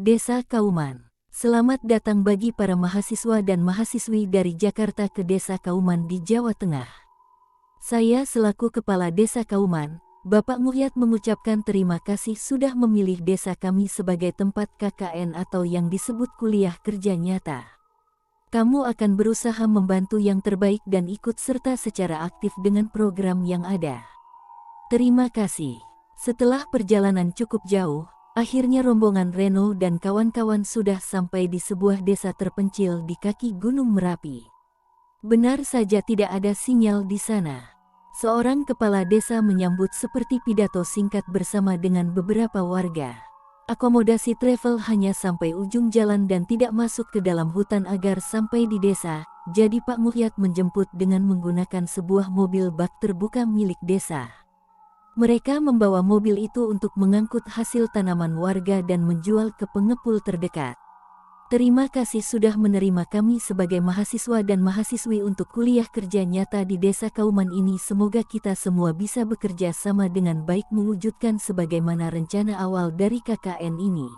Desa Kauman. Selamat datang bagi para mahasiswa dan mahasiswi dari Jakarta ke Desa Kauman di Jawa Tengah. Saya selaku Kepala Desa Kauman, Bapak Muhyat mengucapkan terima kasih sudah memilih desa kami sebagai tempat KKN atau yang disebut kuliah kerja nyata. Kamu akan berusaha membantu yang terbaik dan ikut serta secara aktif dengan program yang ada. Terima kasih. Setelah perjalanan cukup jauh, akhirnya rombongan Reno dan kawan-kawan sudah sampai di sebuah desa terpencil di kaki Gunung Merapi. Benar saja tidak ada sinyal di sana. Seorang kepala desa menyambut seperti pidato singkat bersama dengan beberapa warga. Akomodasi travel hanya sampai ujung jalan dan tidak masuk ke dalam hutan agar sampai di desa, jadi Pak Muhyat menjemput dengan menggunakan sebuah mobil bak terbuka milik desa. Mereka membawa mobil itu untuk mengangkut hasil tanaman warga dan menjual ke pengepul terdekat. Terima kasih sudah menerima kami sebagai mahasiswa dan mahasiswi untuk kuliah kerja nyata di Desa Kauman ini. Semoga kita semua bisa bekerja sama dengan baik mewujudkan sebagaimana rencana awal dari KKN ini.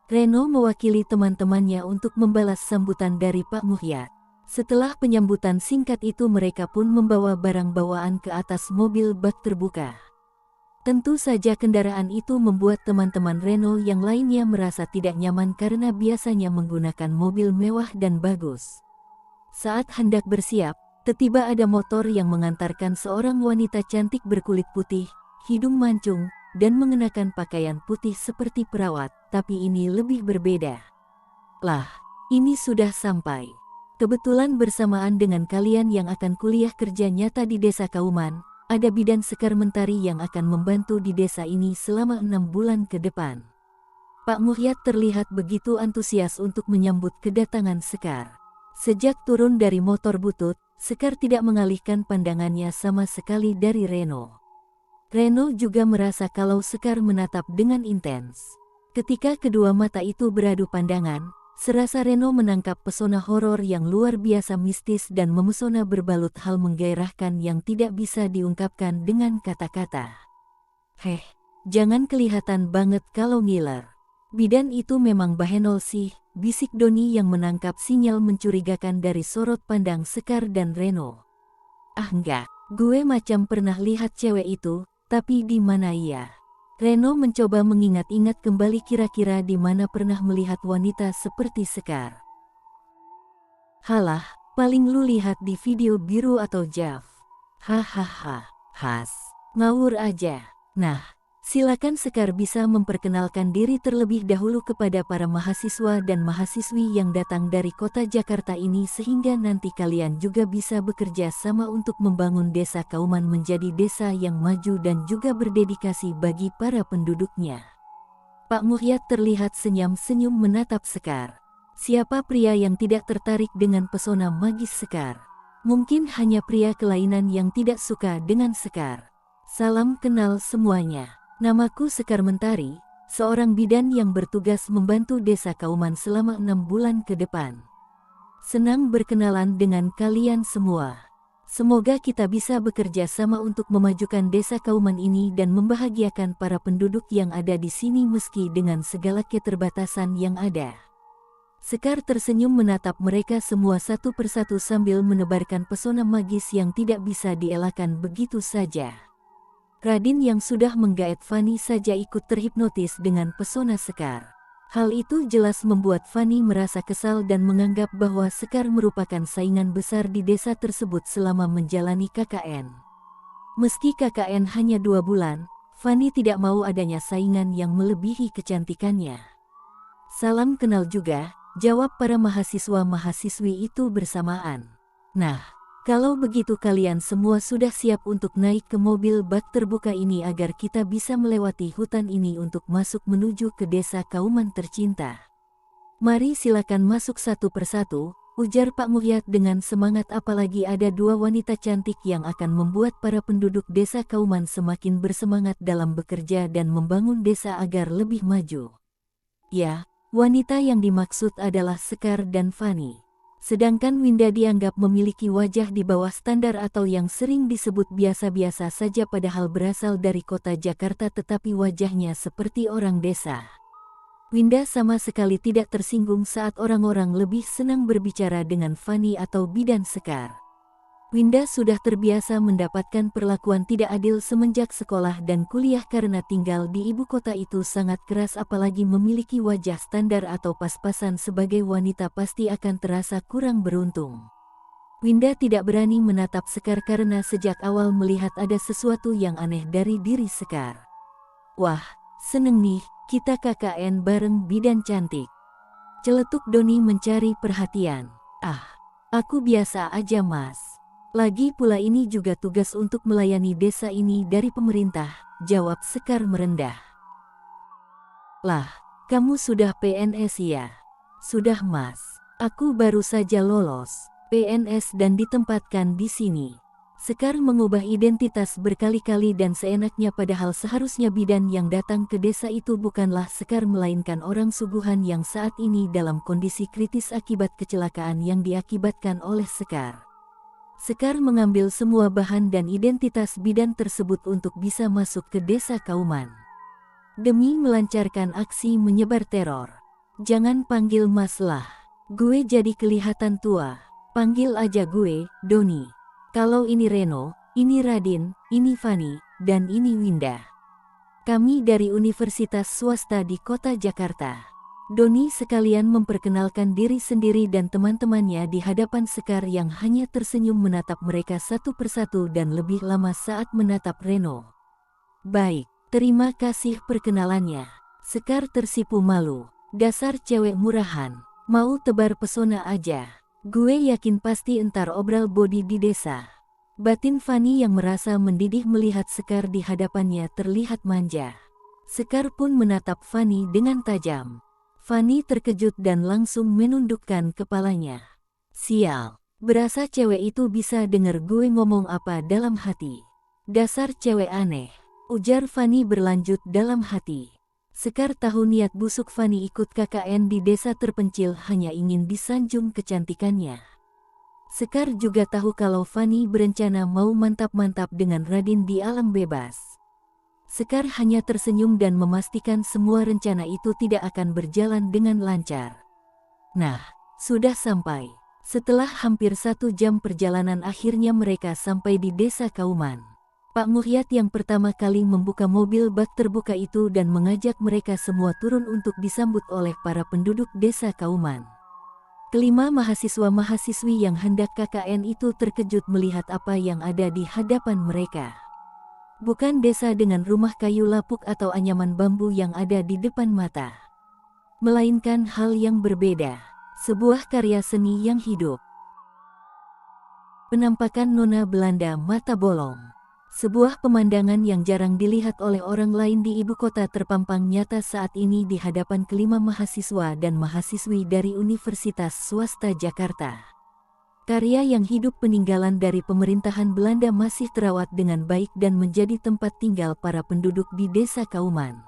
Reno mewakili teman-temannya untuk membalas sambutan dari Pak Muhyat. Setelah penyambutan singkat itu mereka pun membawa barang bawaan ke atas mobil bak terbuka. Tentu saja kendaraan itu membuat teman-teman Reno yang lainnya merasa tidak nyaman karena biasanya menggunakan mobil mewah dan bagus. Saat hendak bersiap, tiba-tiba ada motor yang mengantarkan seorang wanita cantik berkulit putih, hidung mancung, dan mengenakan pakaian putih seperti perawat, tapi ini lebih berbeda. Lah, ini sudah sampai. Kebetulan bersamaan dengan kalian yang akan kuliah kerja nyata di Desa Kauman, ada bidan Sekar Mentari yang akan membantu di desa ini selama 6 bulan ke depan. Pak Muhyat terlihat begitu antusias untuk menyambut kedatangan Sekar. Sejak turun dari motor butut, Sekar tidak mengalihkan pandangannya sama sekali dari Reno. Reno juga merasa kalau Sekar menatap dengan intens. Ketika kedua mata itu beradu pandangan, serasa Reno menangkap pesona horor yang luar biasa mistis dan memesona berbalut hal menggairahkan yang tidak bisa diungkapkan dengan kata-kata. Heh, jangan kelihatan banget kalau ngiler. Bidan itu memang bahenol sih, bisik Doni yang menangkap sinyal mencurigakan dari sorot pandang Sekar dan Reno. Ah enggak, gue macam pernah lihat cewek itu, tapi di mana ya? Reno mencoba mengingat-ingat kembali kira-kira di mana pernah melihat wanita seperti Sekar. Halah, paling lu lihat di video biru atau Jav. Hahaha, has, ngawur aja. Nah, silakan Sekar bisa memperkenalkan diri terlebih dahulu kepada para mahasiswa dan mahasiswi yang datang dari kota Jakarta ini sehingga nanti kalian juga bisa bekerja sama untuk membangun Desa Kauman menjadi desa yang maju dan juga berdedikasi bagi para penduduknya. Pak Muhyat terlihat senyum-senyum menatap Sekar. Siapa pria yang tidak tertarik dengan pesona magis Sekar? Mungkin hanya pria kelainan yang tidak suka dengan Sekar. Salam kenal semuanya. Namaku Sekar Mentari, seorang bidan yang bertugas membantu Desa Kauman selama 6 bulan ke depan. Senang berkenalan dengan kalian semua. Semoga kita bisa bekerja sama untuk memajukan Desa Kauman ini dan membahagiakan para penduduk yang ada di sini meski dengan segala keterbatasan yang ada. Sekar tersenyum menatap mereka semua satu persatu sambil menebarkan pesona magis yang tidak bisa dielakkan begitu saja. Radin yang sudah menggaet Fani saja ikut terhipnotis dengan pesona Sekar. Hal itu jelas membuat Fani merasa kesal dan menganggap bahwa Sekar merupakan saingan besar di desa tersebut selama menjalani KKN. Meski KKN hanya 2 bulan, Fani tidak mau adanya saingan yang melebihi kecantikannya. Salam kenal juga, jawab para mahasiswa-mahasiswi itu bersamaan. Nah, kalau begitu kalian semua sudah siap untuk naik ke mobil bak terbuka ini agar kita bisa melewati hutan ini untuk masuk menuju ke Desa Kauman tercinta. Mari silakan masuk satu persatu, ujar Pak Muhyat dengan semangat apalagi ada 2 wanita cantik yang akan membuat para penduduk Desa Kauman semakin bersemangat dalam bekerja dan membangun desa agar lebih maju. Ya, wanita yang dimaksud adalah Sekar dan Fani. Sedangkan Winda dianggap memiliki wajah di bawah standar atau yang sering disebut biasa-biasa saja padahal berasal dari kota Jakarta tetapi wajahnya seperti orang desa. Winda sama sekali tidak tersinggung saat orang-orang lebih senang berbicara dengan Fanny atau bidan Sekar. Winda sudah terbiasa mendapatkan perlakuan tidak adil semenjak sekolah dan kuliah karena tinggal di ibu kota itu sangat keras, apalagi memiliki wajah standar atau pas-pasan sebagai wanita pasti akan terasa kurang beruntung. Winda tidak berani menatap Sekar karena sejak awal melihat ada sesuatu yang aneh dari diri Sekar. Wah, seneng nih, kita KKN bareng bidan cantik. Celetuk Doni mencari perhatian. Ah, aku biasa aja mas. Lagi pula ini juga tugas untuk melayani desa ini dari pemerintah, jawab Sekar merendah. Lah, kamu sudah PNS ya? Sudah mas, aku baru saja lolos PNS dan ditempatkan di sini. Sekar mengubah identitas berkali-kali dan seenaknya, padahal seharusnya bidan yang datang ke desa itu bukanlah Sekar melainkan orang suguhan yang saat ini dalam kondisi kritis akibat kecelakaan yang diakibatkan oleh Sekar. Sekar mengambil semua bahan dan identitas bidan tersebut untuk bisa masuk ke desa Kauman. Demi melancarkan aksi menyebar teror. Jangan panggil mas lah, gue jadi kelihatan tua. Panggil aja gue, Doni. Kalau ini Reno, ini Radin, ini Fanny, dan ini Winda. Kami dari universitas swasta di kota Jakarta. Doni sekalian memperkenalkan diri sendiri dan teman-temannya di hadapan Sekar yang hanya tersenyum menatap mereka satu persatu dan lebih lama saat menatap Reno. Baik, terima kasih perkenalannya. Sekar tersipu malu. Dasar cewek murahan, mau tebar pesona aja. Gue yakin pasti entar obral body di desa. Batin Fanny yang merasa mendidih melihat Sekar di hadapannya terlihat manja. Sekar pun menatap Fanny dengan tajam. Fanny terkejut dan langsung menundukkan kepalanya. Sial, berasa cewek itu bisa denger gue ngomong apa dalam hati. Dasar cewek aneh, ujar Fanny berlanjut dalam hati. Sekar tahu niat busuk Fanny ikut KKN di desa terpencil hanya ingin disanjung kecantikannya. Sekar juga tahu kalau Fanny berencana mau mantap-mantap dengan Radin di alam bebas. Sekar hanya tersenyum dan memastikan semua rencana itu tidak akan berjalan dengan lancar. Nah, sudah sampai. Setelah hampir 1 jam perjalanan akhirnya mereka sampai di desa Kauman. Pak Muhyat yang pertama kali membuka mobil bak terbuka itu dan mengajak mereka semua turun untuk disambut oleh para penduduk desa Kauman. Kelima mahasiswa-mahasiswi yang hendak KKN itu terkejut melihat apa yang ada di hadapan mereka. Bukan desa dengan rumah kayu lapuk atau anyaman bambu yang ada di depan mata. Melainkan hal yang berbeda, sebuah karya seni yang hidup. Penampakan Nona Belanda Mata Bolong. Sebuah pemandangan yang jarang dilihat oleh orang lain di ibu kota terpampang nyata saat ini di hadapan kelima mahasiswa dan mahasiswi dari Universitas Swasta Jakarta. Karya yang hidup peninggalan dari pemerintahan Belanda masih terawat dengan baik dan menjadi tempat tinggal para penduduk di desa Kauman.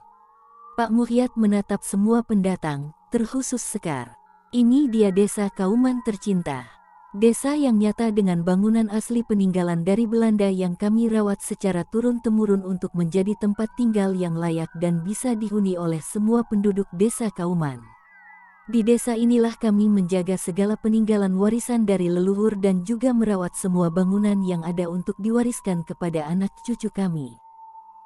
Pak Muhyat menatap semua pendatang, terkhusus Sekar. Ini dia desa Kauman tercinta. Desa yang nyata dengan bangunan asli peninggalan dari Belanda yang kami rawat secara turun-temurun untuk menjadi tempat tinggal yang layak dan bisa dihuni oleh semua penduduk desa Kauman. Di desa inilah kami menjaga segala peninggalan warisan dari leluhur dan juga merawat semua bangunan yang ada untuk diwariskan kepada anak cucu kami.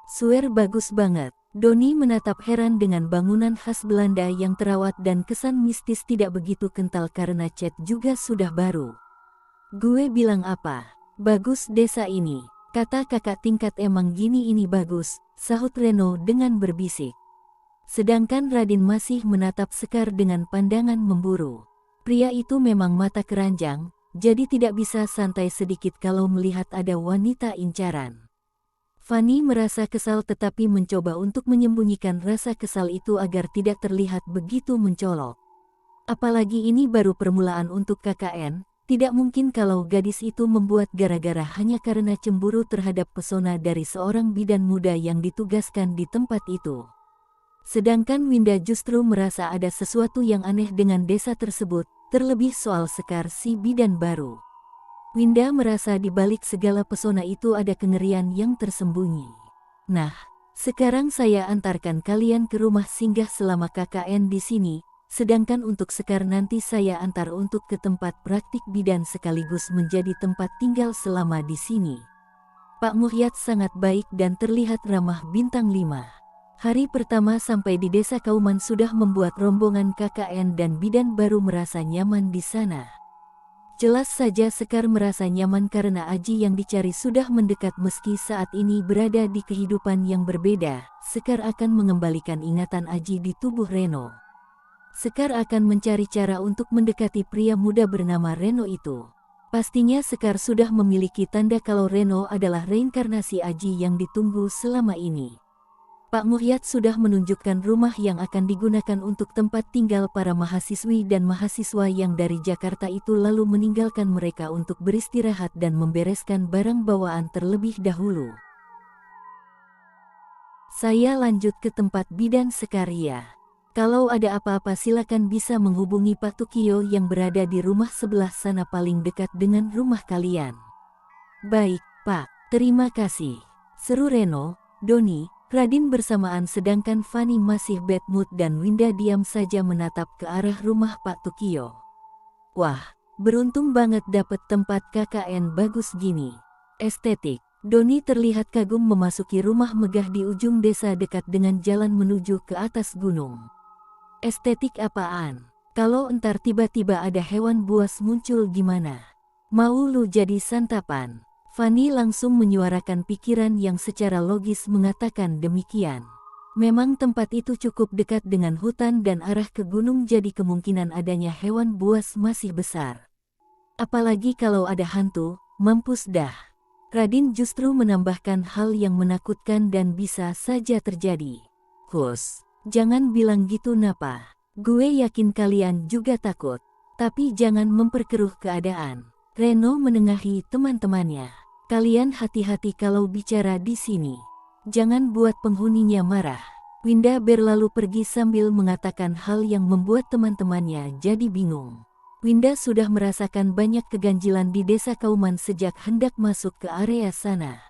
Swear bagus banget. Doni menatap heran dengan bangunan khas Belanda yang terawat dan kesan mistis tidak begitu kental karena cat juga sudah baru. Gue bilang apa? Bagus desa ini. Kata kakak tingkat emang gini ini bagus, sahut Reno dengan berbisik. Sedangkan Radin masih menatap Sekar dengan pandangan memburu. Pria itu memang mata keranjang, jadi tidak bisa santai sedikit kalau melihat ada wanita incaran. Fanny merasa kesal tetapi mencoba untuk menyembunyikan rasa kesal itu agar tidak terlihat begitu mencolok. Apalagi ini baru permulaan untuk KKN, tidak mungkin kalau gadis itu membuat gara-gara hanya karena cemburu terhadap pesona dari seorang bidan muda yang ditugaskan di tempat itu. Sedangkan Winda justru merasa ada sesuatu yang aneh dengan desa tersebut, terlebih soal Sekar si bidan baru. Winda merasa di balik segala pesona itu ada kengerian yang tersembunyi. Nah, Sekarang saya antarkan kalian ke rumah singgah selama KKN di sini, sedangkan untuk Sekar nanti saya antar untuk ke tempat praktik bidan sekaligus menjadi tempat tinggal selama di sini. Pak Muhyat sangat baik dan terlihat ramah bintang 5. Hari pertama sampai di desa Kauman sudah membuat rombongan KKN dan bidan baru merasa nyaman di sana. Jelas saja Sekar merasa nyaman karena Aji yang dicari sudah mendekat meski saat ini berada di kehidupan yang berbeda. Sekar akan mengembalikan ingatan Aji di tubuh Reno. Sekar akan mencari cara untuk mendekati pria muda bernama Reno itu. Pastinya Sekar sudah memiliki tanda kalau Reno adalah reinkarnasi Aji yang ditunggu selama ini. Pak Muhyat sudah menunjukkan rumah yang akan digunakan untuk tempat tinggal para mahasiswi dan mahasiswa yang dari Jakarta itu lalu meninggalkan mereka untuk beristirahat dan membereskan barang bawaan terlebih dahulu. Saya lanjut ke tempat bidan Sekar ya. Kalau ada apa-apa silakan bisa menghubungi Pak Tukio yang berada di rumah sebelah sana paling dekat dengan rumah kalian. Baik, Pak. Terima kasih. Seru Reno, Doni, Radin bersamaan sedangkan Fanny masih bad mood dan Winda diam saja menatap ke arah rumah Pak Tukio. Wah, beruntung banget dapet tempat KKN bagus gini. Estetik. Doni terlihat kagum memasuki rumah megah di ujung desa dekat dengan jalan menuju ke atas gunung. Estetik apaan? Kalau entar tiba-tiba ada hewan buas muncul gimana? Mau lu jadi santapan? Fanny langsung menyuarakan pikiran yang secara logis mengatakan demikian. Memang tempat itu cukup dekat dengan hutan dan arah ke gunung jadi kemungkinan adanya hewan buas masih besar. Apalagi kalau ada hantu, mampus dah. Radin justru menambahkan hal yang menakutkan dan bisa saja terjadi. Hus, jangan bilang gitu napa. Gue yakin kalian juga takut. Tapi jangan memperkeruh keadaan. Reno menengahi teman-temannya. Kalian hati-hati kalau bicara di sini. Jangan buat penghuninya marah. Winda berlalu pergi sambil mengatakan hal yang membuat teman-temannya jadi bingung. Winda sudah merasakan banyak keganjilan di desa Kauman sejak hendak masuk ke area sana.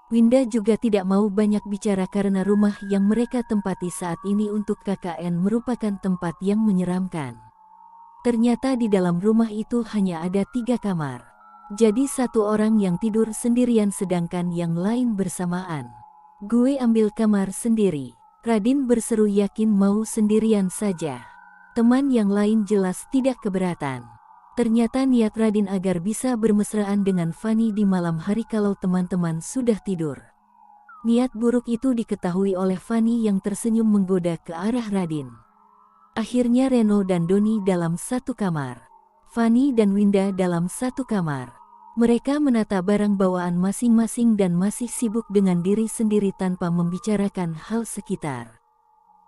Winda juga tidak mau banyak bicara karena rumah yang mereka tempati saat ini untuk KKN merupakan tempat yang menyeramkan. Ternyata di dalam rumah itu hanya ada 3 kamar. Jadi satu orang yang tidur sendirian sedangkan yang lain bersamaan. Gue ambil kamar sendiri. Radin berseru yakin mau sendirian saja. Teman yang lain jelas tidak keberatan. Ternyata niat Radin agar bisa bermesraan dengan Fanny di malam hari kalau teman-teman sudah tidur. Niat buruk itu diketahui oleh Fanny yang tersenyum menggoda ke arah Radin. Akhirnya Reno dan Doni dalam satu kamar. Fanny dan Winda dalam satu kamar. Mereka menata barang bawaan masing-masing dan masih sibuk dengan diri sendiri tanpa membicarakan hal sekitar.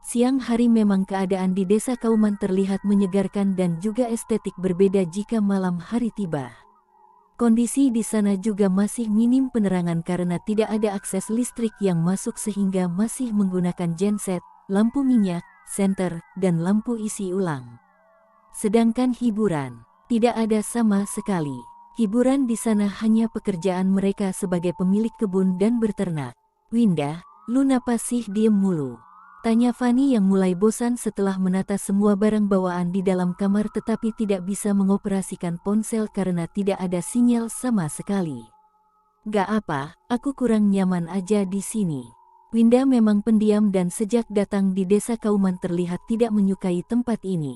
Siang hari memang keadaan di desa Kauman terlihat menyegarkan dan juga estetik berbeda jika malam hari tiba. Kondisi di sana juga masih minim penerangan karena tidak ada akses listrik yang masuk sehingga masih menggunakan genset, lampu minyak, senter, dan lampu isi ulang. Sedangkan hiburan tidak ada sama sekali. Hiburan di sana hanya pekerjaan mereka sebagai pemilik kebun dan berternak. Winda, lu napa sih diem mulu? Tanya Fanny yang mulai bosan setelah menata semua barang bawaan di dalam kamar tetapi tidak bisa mengoperasikan ponsel karena tidak ada sinyal sama sekali. Gak apa, aku kurang nyaman aja di sini. Winda memang pendiam dan sejak datang di desa Kauman terlihat tidak menyukai tempat ini.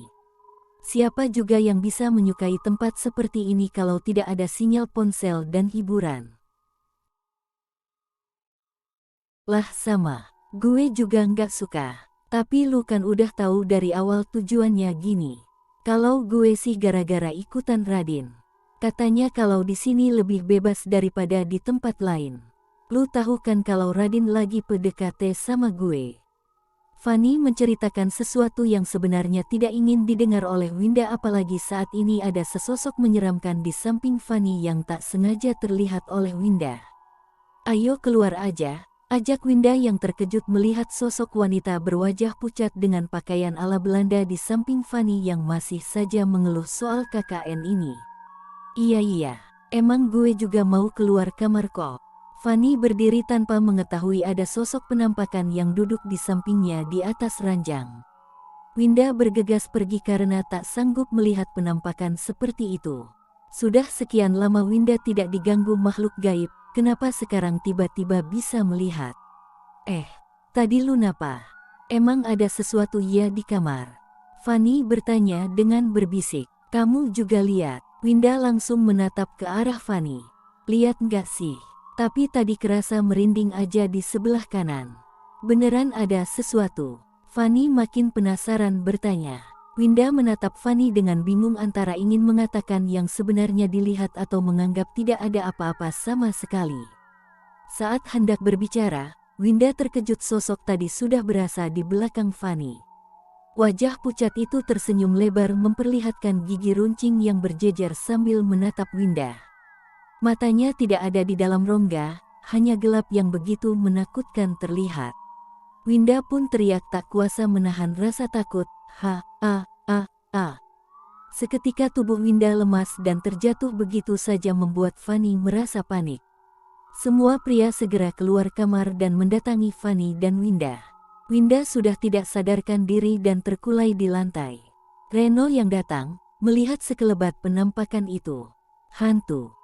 Siapa juga yang bisa menyukai tempat seperti ini kalau tidak ada sinyal ponsel dan hiburan? Lah sama, gue juga nggak suka. Tapi lu kan udah tahu dari awal tujuannya gini. Kalau gue sih gara-gara ikutan Radin. Katanya kalau di sini lebih bebas daripada di tempat lain. Lu tahu kan kalau Radin lagi PDKT sama gue. Fanny menceritakan sesuatu yang sebenarnya tidak ingin didengar oleh Winda apalagi saat ini ada sesosok menyeramkan di samping Fanny yang tak sengaja terlihat oleh Winda. Ayo keluar aja, ajak Winda yang terkejut melihat sosok wanita berwajah pucat dengan pakaian ala Belanda di samping Fanny yang masih saja mengeluh soal KKN ini. Iya, emang gue juga mau keluar kamar kok. Fanny berdiri tanpa mengetahui ada sosok penampakan yang duduk di sampingnya di atas ranjang. Winda bergegas pergi karena tak sanggup melihat penampakan seperti itu. Sudah sekian lama Winda tidak diganggu makhluk gaib, kenapa sekarang tiba-tiba bisa melihat? Tadi lu napa? Emang ada sesuatu ya di kamar? Fanny bertanya dengan berbisik. Kamu juga lihat? Winda langsung menatap ke arah Fanny. Lihat nggak sih? Tapi tadi kerasa merinding aja di sebelah kanan. Beneran ada sesuatu? Fanny makin penasaran bertanya. Winda menatap Fanny dengan bingung antara ingin mengatakan yang sebenarnya dilihat atau menganggap tidak ada apa-apa sama sekali. Saat hendak berbicara, Winda terkejut sosok tadi sudah berasa di belakang Fanny. Wajah pucat itu tersenyum lebar memperlihatkan gigi runcing yang berjejer sambil menatap Winda. Matanya tidak ada di dalam rongga, hanya gelap yang begitu menakutkan terlihat. Winda pun teriak tak kuasa menahan rasa takut. Seketika tubuh Winda lemas dan terjatuh begitu saja membuat Fanny merasa panik. Semua pria segera keluar kamar dan mendatangi Fanny dan Winda. Winda sudah tidak sadarkan diri dan terkulai di lantai. Reno yang datang, melihat sekelebat penampakan itu. Hantu.